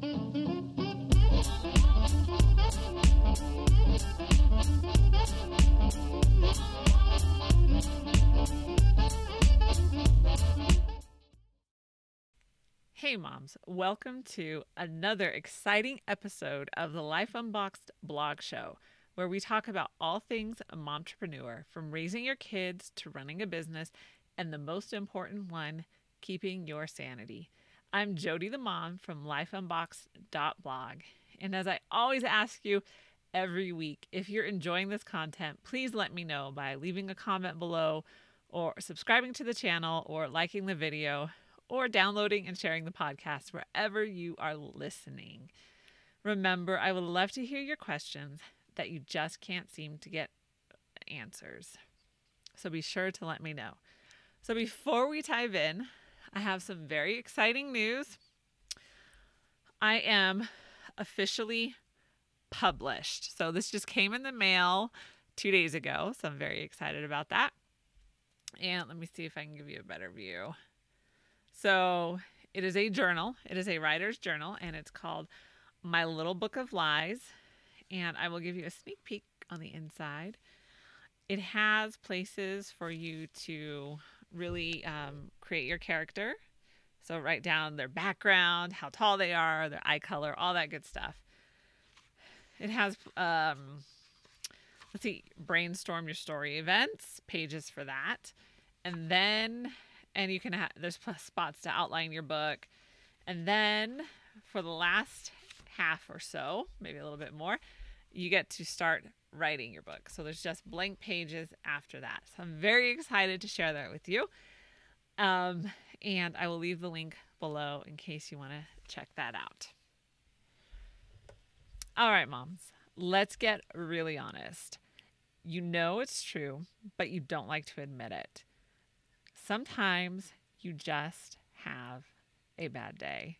Hey moms, welcome to another exciting episode of the Life Unboxed blog show, where we talk about all things a momtrepreneur, from raising your kids to running a business, and the most important one, keeping your sanity. I'm Jody the mom from lifeunboxed.blog, and as I always ask you every week, if you're enjoying this content, please let me know by leaving a comment below, or subscribing to the channel, or liking the video, or downloading and sharing the podcast wherever you are listening. Remember, I would love to hear your questions that you just can't seem to get answers. So be sure to let me know. So before we dive in, I have some very exciting news. I am officially published. So this just came in the mail 2 days ago. So I'm very excited about that. And let me see if I can give you a better view. So it is a journal. It is a writer's journal, and it's called My Little Book of Lies. And I will give you a sneak peek on the inside. It has places for you to really create your character. So write down their background, how tall they are, their eye color, all that good stuff. It has, brainstorm your story events, pages for that. And you can there's spots to outline your book. And then for the last half or so, maybe a little bit more, you get to start writing your book. So there's just blank pages after that. So I'm very excited to share that with you. And I will leave the link below in case you want to check that out. All right, moms, let's get really honest. You know it's true, but you don't like to admit it. Sometimes you just have a bad day.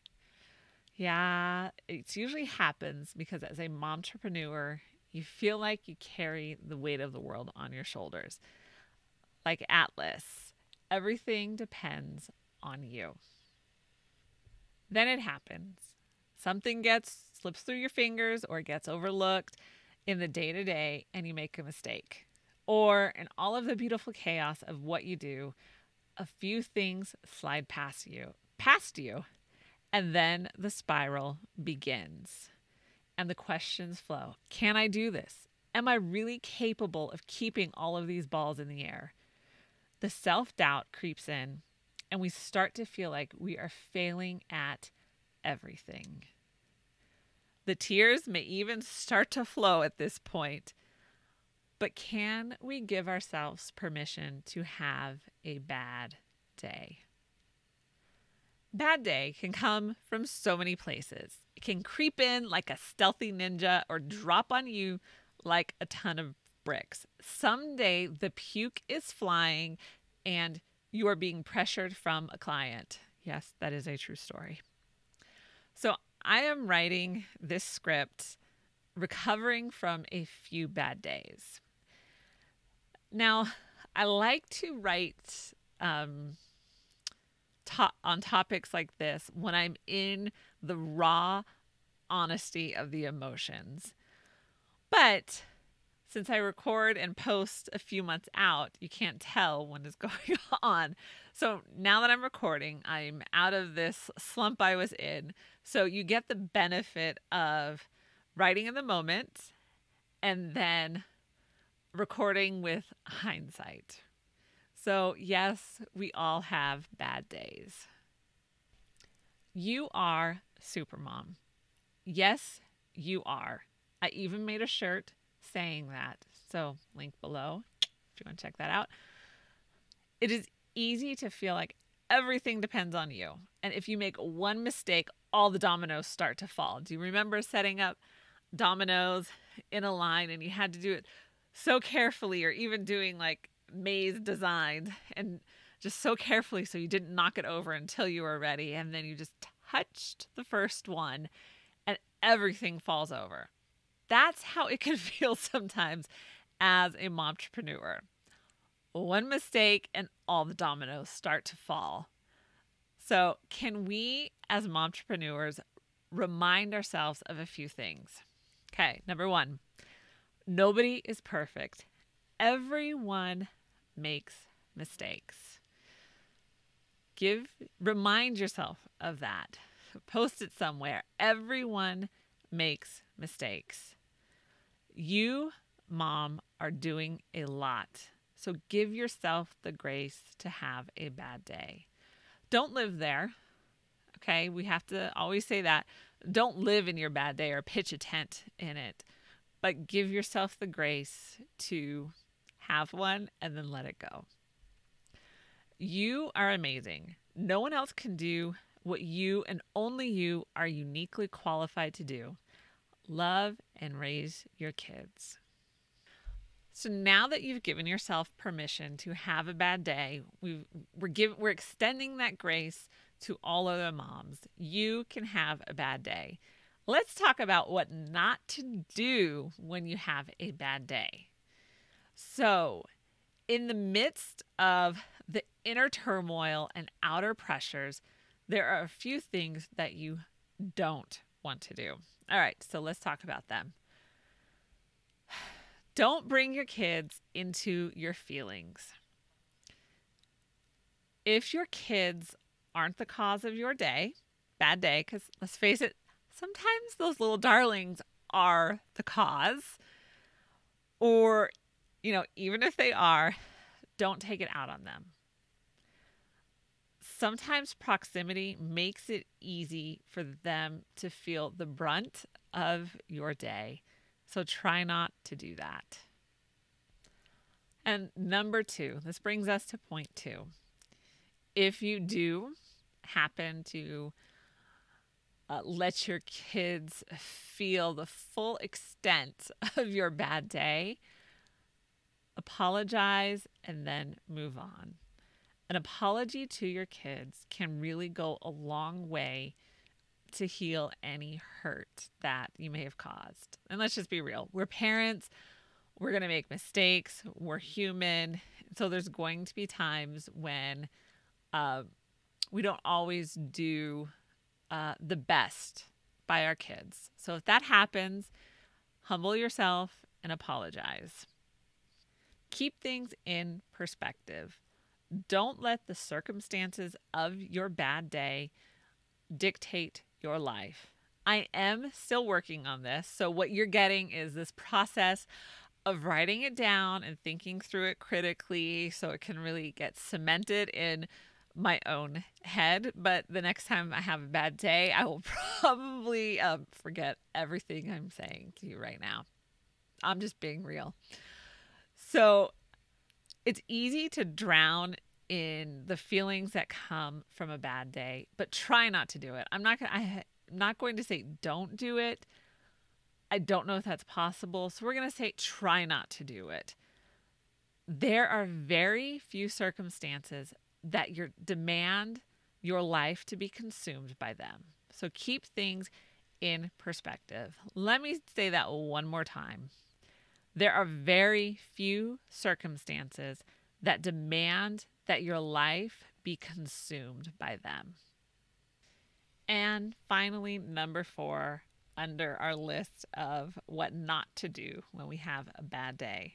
Yeah, it usually happens because as a momtrepreneur, you feel like you carry the weight of the world on your shoulders. Like Atlas, everything depends on you. Then it happens. Something slips through your fingers or gets overlooked in the day-to-day and you make a mistake. Or in all of the beautiful chaos of what you do, a few things slide past you, and then the spiral begins. And the questions flow. Can I do this? Am I really capable of keeping all of these balls in the air? The self-doubt creeps in, and we start to feel like we are failing at everything. The tears may even start to flow at this point. But can we give ourselves permission to have a bad day? Bad day can come from so many places. It can creep in like a stealthy ninja or drop on you like a ton of bricks. Someday the puke is flying and you are being pressured from a client. Yes, that is a true story. So I am writing this script recovering from a few bad days. Now, I like to write on topics like this when I'm in the raw honesty of the emotions. But since I record and post a few months out, you can't tell when it's going on. So now that I'm recording, I'm out of this slump I was in. So you get the benefit of writing in the moment and then recording with hindsight. So yes, we all have bad days. You are Supermom. Yes, you are. I even made a shirt saying that. So link below if you want to check that out. It is easy to feel like everything depends on you. And if you make one mistake, all the dominoes start to fall. Do you remember setting up dominoes in a line and you had to do it so carefully, or even doing like maze designs and just so carefully so you didn't knock it over until you were ready, and then you just touched the first one and everything falls over? That's how it can feel sometimes as a momtrepreneur. One mistake and all the dominoes start to fall. So can we as momtrepreneurs remind ourselves of a few things. Okay, number one, nobody is perfect. Everyone makes mistakes. Remind yourself of that. Post it somewhere. Everyone makes mistakes. You, mom, are doing a lot. So give yourself the grace to have a bad day. Don't live there. Okay, we have to always say that. Don't live in your bad day or pitch a tent in it, but give yourself the grace to have one and then let it go. You are amazing. No one else can do what you and only you are uniquely qualified to do. Love and raise your kids. So now that you've given yourself permission to have a bad day, we're extending that grace to all other moms. You can have a bad day. Let's talk about what not to do when you have a bad day. So, in the midst of the inner turmoil and outer pressures, there are a few things that you don't want to do. All right, so let's talk about them. Don't bring your kids into your feelings. If your kids aren't the cause of your bad day, because let's face it, sometimes those little darlings are the cause, or, even if they are, don't take it out on them. Sometimes proximity makes it easy for them to feel the brunt of your day. So try not to do that. And number 2, this brings us to point 2. If you do happen to let your kids feel the full extent of your bad day, apologize and then move on. An apology to your kids can really go a long way to heal any hurt that you may have caused. And let's just be real. We're parents. We're going to make mistakes. We're human. So there's going to be times when we don't always do the best by our kids. So if that happens, humble yourself and apologize. Keep things in perspective. Don't let the circumstances of your bad day dictate your life. I am still working on this. So what you're getting is this process of writing it down and thinking through it critically so it can really get cemented in my own head. But the next time I have a bad day, I will probably forget everything I'm saying to you right now. I'm just being real. So it's easy to drown in the feelings that come from a bad day, but try not to do it. I'm not going to say don't do it. I don't know if that's possible. So we're going to say try not to do it. There are very few circumstances that demand your life to be consumed by them. So keep things in perspective. Let me say that one more time. There are very few circumstances that demand that your life be consumed by them. And finally, number 4, under our list of what not to do when we have a bad day.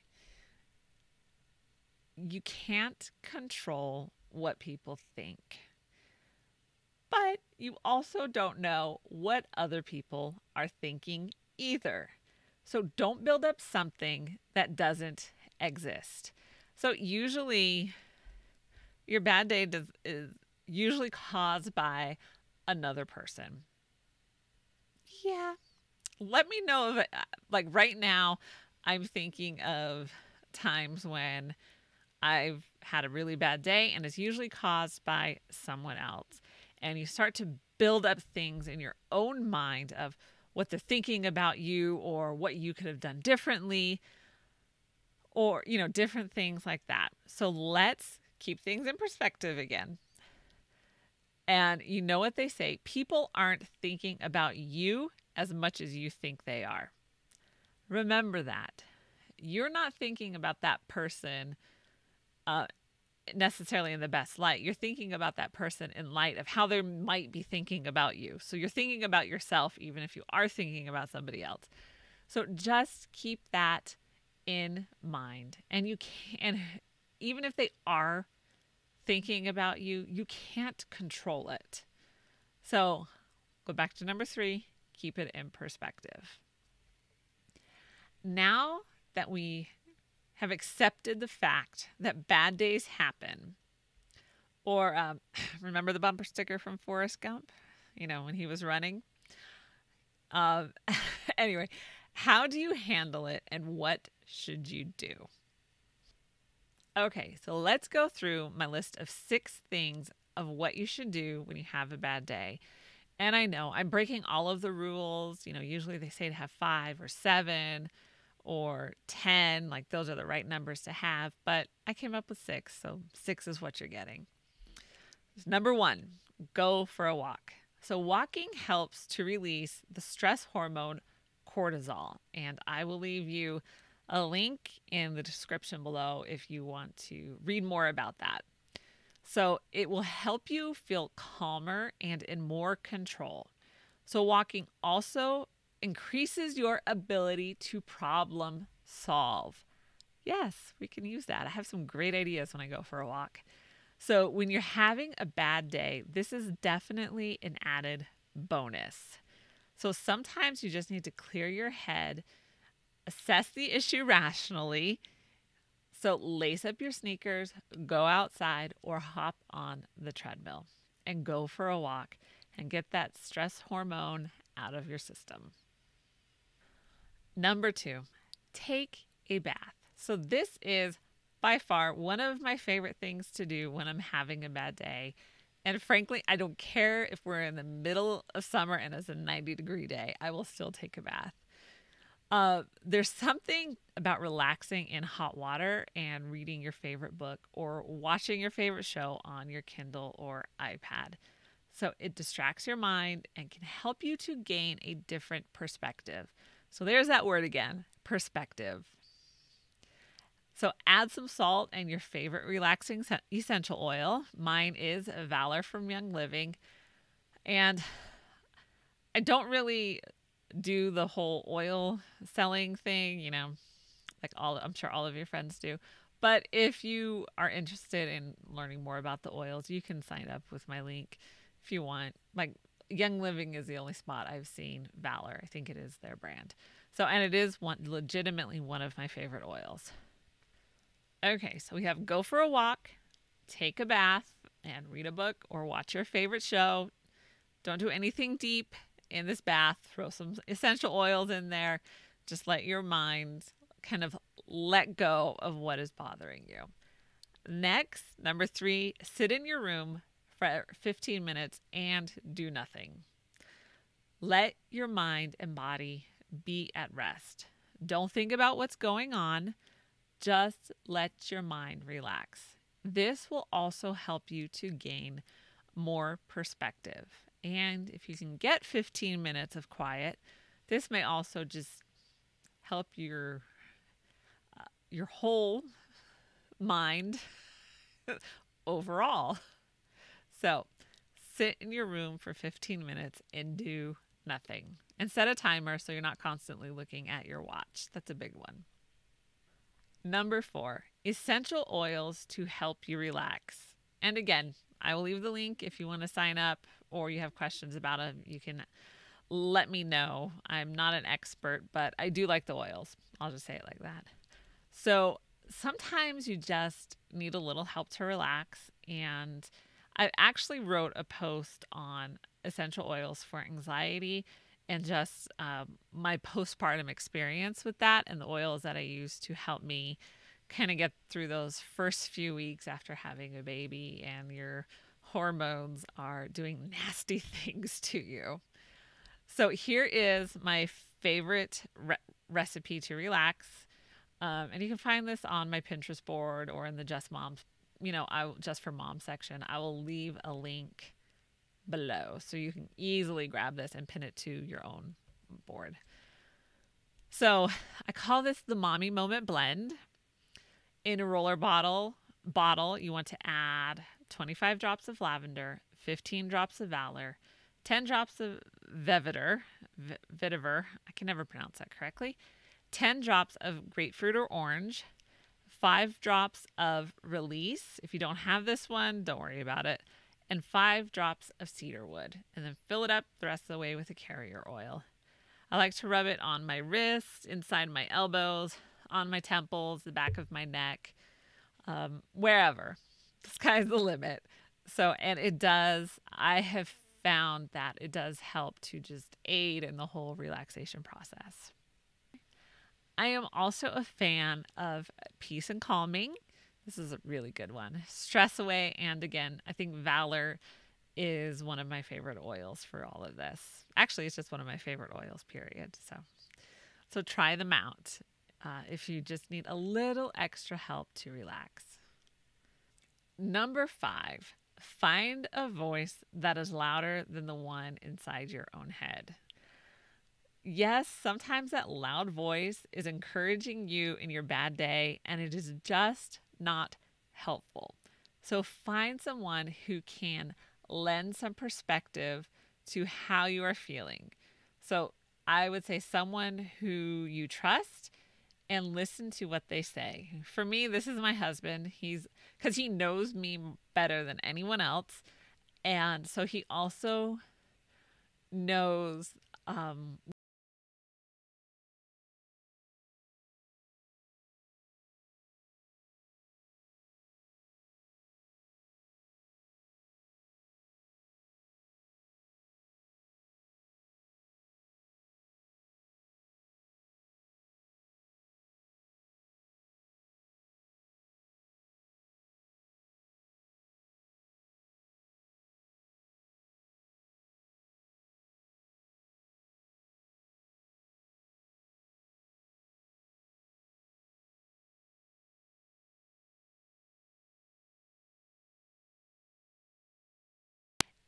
You can't control what people think, but you also don't know what other people are thinking either. So don't build up something that doesn't exist. So usually your bad day is usually caused by another person. Yeah. Let me know if like right now I'm thinking of times when I've had a really bad day and it's usually caused by someone else. And you start to build up things in your own mind of what they're thinking about you or what you could have done differently or, different things like that. So let's keep things in perspective again. And you know what they say, people aren't thinking about you as much as you think they are. Remember that. You're not thinking about that person necessarily in the best light. You're thinking about that person in light of how they might be thinking about you. So you're thinking about yourself, even if you are thinking about somebody else. So just keep that in mind. And you can, and even if they are thinking about you, you can't control it. So go back to number 3, keep it in perspective. Now that we have accepted the fact that bad days happen, or remember the bumper sticker from Forrest Gump, when he was running? Uh, anyway, how do you handle it and what should you do? Okay, so let's go through my list of 6 things of what you should do when you have a bad day. And I know I'm breaking all of the rules. Usually they say to have 5 or 7 or 10, like those are the right numbers to have, but I came up with 6, so 6 is what you're getting. Number 1, go for a walk. So walking helps to release the stress hormone cortisol, and I will leave you a link in the description below if you want to read more about that. So it will help you feel calmer and in more control. So walking also increases your ability to problem solve. Yes, we can use that. I have some great ideas when I go for a walk. So when you're having a bad day, this is definitely an added bonus. So sometimes you just need to clear your head, assess the issue rationally. So lace up your sneakers, go outside, or hop on the treadmill and go for a walk and get that stress hormone out of your system. Number 2, take a bath. So this is by far one of my favorite things to do when I'm having a bad day. And frankly, I don't care if we're in the middle of summer and it's a 90-degree day, I will still take a bath. There's something about relaxing in hot water and reading your favorite book or watching your favorite show on your Kindle or iPad. So it distracts your mind and can help you to gain a different perspective. So there's that word again, perspective. So add some salt and your favorite relaxing essential oil. Mine is Valor from Young Living. And I don't really do the whole oil selling thing, like I'm sure all of your friends do. But if you are interested in learning more about the oils, you can sign up with my link if you want. Like Young Living is the only spot I've seen Valor. I think it is their brand. So, and it is legitimately one of my favorite oils. Okay, so we have go for a walk, take a bath, and read a book or watch your favorite show. Don't do anything deep in this bath. Throw some essential oils in there. Just let your mind kind of let go of what is bothering you. Next, number 3, sit in your room for 15 minutes and do nothing. Let your mind and body be at rest. Don't think about what's going on. Just let your mind relax. This will also help you to gain more perspective. And if you can get 15 minutes of quiet, this may also just help your whole mind overall. So sit in your room for 15 minutes and do nothing. And set a timer so you're not constantly looking at your watch. That's a big one. Number 4, essential oils to help you relax. And again, I will leave the link if you want to sign up or you have questions about them. You can let me know. I'm not an expert, but I do like the oils. I'll just say it like that. So sometimes you just need a little help to relax. And I actually wrote a post on essential oils for anxiety and just my postpartum experience with that and the oils that I use to help me kind of get through those first few weeks after having a baby and your hormones are doing nasty things to you. So here is my favorite recipe to relax. And you can find this on my Pinterest board or in the Just Moms, Just for Mom section. I will leave a link below so you can easily grab this and pin it to your own board. So I call this the Mommy Moment Blend. In a roller bottle, bottle, you want to add 25 drops of lavender, 15 drops of valor, 10 drops of vetiver, I can never pronounce that correctly, 10 drops of grapefruit or orange, 5 drops of release. If you don't have this one, don't worry about it. And 5 drops of cedar wood. And then fill it up the rest of the way with a carrier oil. I like to rub it on my wrists, inside my elbows, on my temples, the back of my neck, wherever. The sky's the limit. So, and I have found that it does help to just aid in the whole relaxation process. I am also a fan of peace and calming. This is a really good one. Stress away. And again, I think valor is one of my favorite oils for all of this. Actually, it's just one of my favorite oils, period. So try them out if you just need a little extra help to relax. Number 5, find a voice that is louder than the one inside your own head. Yes, sometimes that loud voice is encouraging you in your bad day, and it is just not helpful. So find someone who can lend some perspective to how you are feeling. So I would say someone who you trust and listen to what they say. For me, this is my husband. Because he knows me better than anyone else. And so he also knows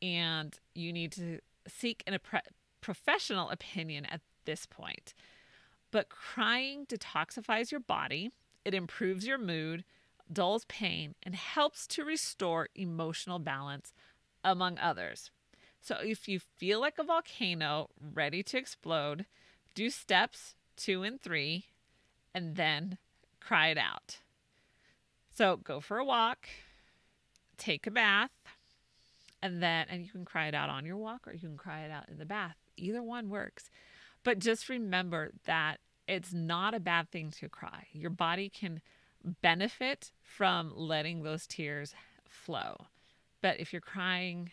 and you need to seek a professional opinion at this point. But crying detoxifies your body, it improves your mood, dulls pain, and helps to restore emotional balance, among others. So if you feel like a volcano ready to explode, do steps 2 and 3 and then cry it out. So go for a walk, take a bath, and you can cry it out on your walk or you can cry it out in the bath. Either one works. But just remember that it's not a bad thing to cry. Your body can benefit from letting those tears flow. But if you're crying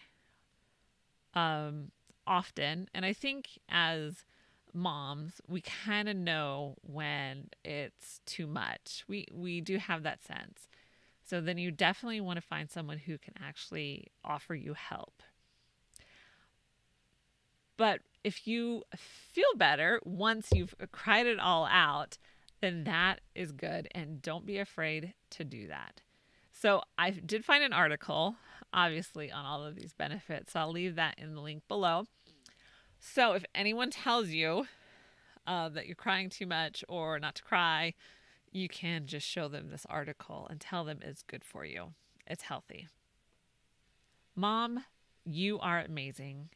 often, and I think as moms, we kind of know when it's too much. We do have that sense. So then you definitely want to find someone who can actually offer you help. But if you feel better once you've cried it all out, then that is good. And don't be afraid to do that. So I did find an article, obviously, on all of these benefits. So I'll leave that in the link below. So if anyone tells you that you're crying too much or not to cry, you can just show them this article and tell them it's good for you. It's healthy. Mom, you are amazing.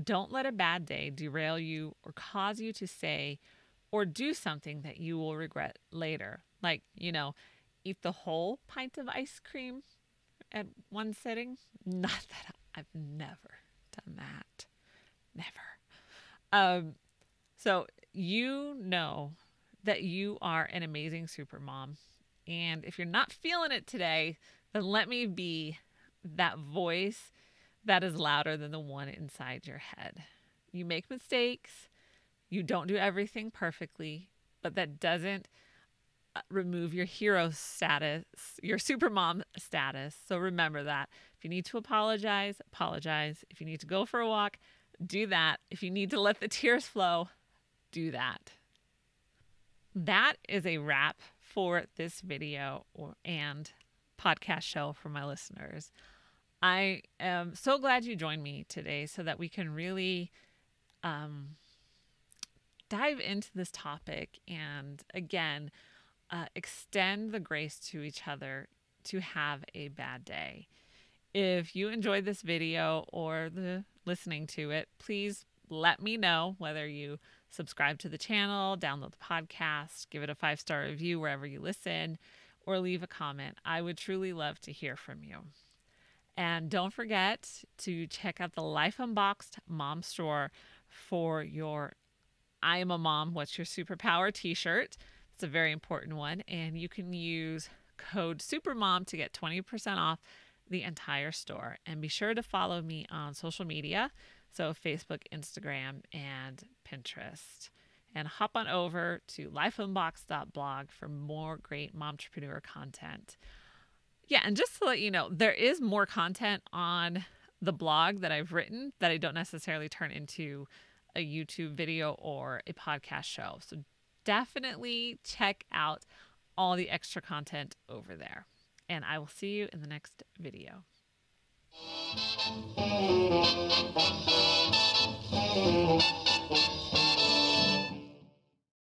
Don't let a bad day derail you or cause you to say or do something that you will regret later. Like, eat the whole pint of ice cream at one sitting. Not that I've never done that. Never. So you know that you are an amazing super mom. And if you're not feeling it today, then let me be that voice that is louder than the one inside your head. You make mistakes. You don't do everything perfectly, but that doesn't remove your hero status, your supermom status. So remember that. If you need to apologize, apologize. If you need to go for a walk, do that. If you need to let the tears flow, do that. That is a wrap for this video and podcast show for my listeners. I am so glad you joined me today so that we can really dive into this topic and, again, extend the grace to each other to have a bad day. If you enjoyed this video or the listening to it, please let me know whether you subscribe to the channel, download the podcast, give it a 5-star review wherever you listen, or leave a comment. I would truly love to hear from you. And don't forget to check out the Life Unboxed Mom Store for your I Am a Mom, What's Your Superpower t-shirt. It's a very important one. And you can use code SUPERMOM to get 20% off the entire store. And be sure to follow me on social media, so Facebook, Instagram, and Pinterest. And hop on over to lifeunboxed.blog for more great momtrepreneur content. Yeah, and just to let you know, there is more content on the blog that I've written that I don't necessarily turn into a YouTube video or a podcast show. So definitely check out all the extra content over there. And I will see you in the next video.